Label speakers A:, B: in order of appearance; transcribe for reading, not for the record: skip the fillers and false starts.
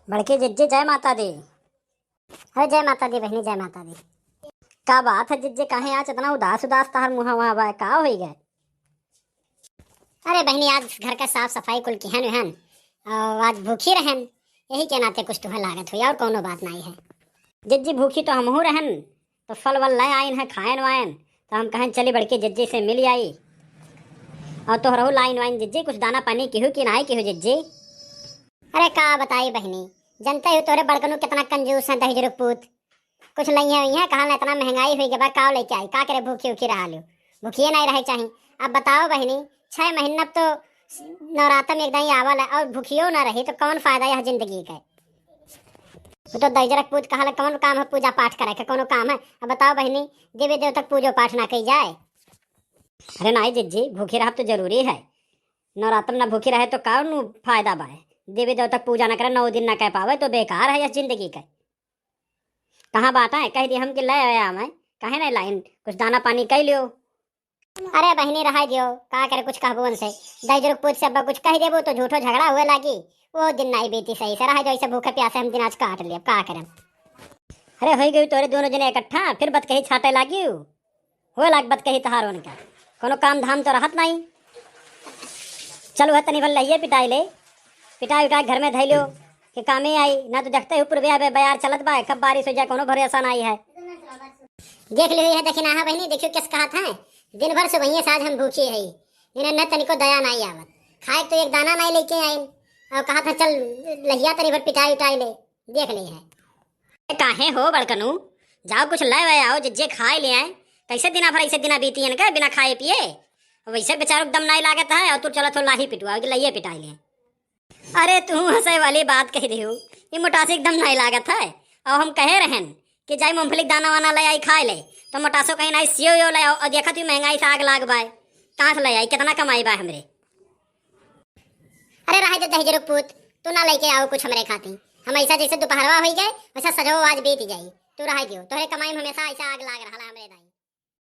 A: बड़के जिज्जे जय माता दी। है जय माता दी बहनी, जय माता दी। का बात है जिज्जे, काहे आज इतना उदास उदास तार मुहा वहां बा, का हो गए? अरे बहनी, आज घर का साफ सफाई कुल की हन और आज भूखी रहन, यही के नाते कुछ तुम्हें लागत हुई और कोनो बात नहीं है। जिज्जी भूखी तो हमहू रहन, तो फल वल ले आइन है खायन वायन, तो हम कहें चली बड़के जिज्जी से मिल आई। और तो रहू लाइन वाइन जिज्जी, कुछ दाना पानी की हो कि नहीं की हो जिज्जी? अरे का बताई बहनी, जनता ही तोरे बड़कनू कितना कंजूस है दहेज रुपूत। कुछ नहीं है कहा ना, इतना महंगाई हुई के बाद काव लेके आई, का करे भूखी उखी रहा लो, भूखिए नहीं रहे चाहिए। अब बताओ बहनी, 6 महीना तो नवरात्र में एकदम ही आवल है और भूखियो ना रही तो कौन फायदा यह जिंदगी का? वो तो दहेज पूज कहा कौन काम है पूजा पाठ करे के, कोनो काम है? अब बताओ बहनी, देवी देवतक पूजो पाठ ना कही जाए? अरे नहीं जिज्जी, भूखी रहा तो जरूरी है। नवरात्र ना भूखी रहे तो कौन फायदा बा? देवी देवतक पूजा ना करे, 9 दिन ना कह पावे तो बेकार है यह जिंदगी का। कहाँ बात है, कह दी हम कि ले आया मैं, कहे नहीं लाइन कुछ दाना पानी कह लियो। अरे बहनी रहा दियो, का करे कुछ कहबो उनसे, दहेज रुक पूछ से अब कुछ कह देबो तो झूठो झगड़ा हुए लागी, वो दिन नहीं बीती सही से। रहा जो ऐसे भूखे प्यासे हम दिन आज काट लिए, का करें? अरे हो गई तोरे दोनों जने इकट्ठा, फिर बत कही छाटे लागी हो लाग बत कही तहार उनका, कोनो काम धाम तो रहत नहीं। चलो है तनी भल लइए पिटाई ले, पिटाई उठाई घर में धैलो कि कामे आई ना, तो देखते ऊपर बयार चलत बा, कब बारिश हो जाए कोनो भरोसा नहीं है। देख ली है देखी ना है बहनी, देखियो किस कहा था, दिन भर से वही साज हम भूखी है, इन्हें न तनिको दया नहीं आवत, खाए तो एक दाना नहीं लेके आए और कहा था चल लहिया तनी भर पिटाई उठाई ले, देख ली है। काहे हो बड़कनू, जाओ कुछ ले वे आओ जिज्जे खाए ले आए, कैसे दिना भर ऐसे दिना बीती है क्या बिना खाए पिए? वैसे बेचारों दम नहीं लागत है और तू चलो तो लाही पिटवा लइए पिटाई ले। अरे तू हंसे वाली बात कह रही हो, ये मोटासी एकदम नहीं लागत है। और हम कहे रहन कि जाई मूंगफली दाना वाना ले आई खाए ले, तो मोटासो कहीं नहीं सियो यो ले आओ, और देखा तू महंगाई से आग लाग बाय, कहाँ से ले आई, कितना कमाई बा हमरे? अरे रहा जो दहेज रुक पूत, तू ना लेके आओ कुछ हमरे खाती, हम ऐसा जैसे दोपहरवा हो गए वैसा सजो आज बीत जाई, तू रह दियो, तोहरे कमाई में हमेशा ऐसा आग लाग रहा हमरे दाई।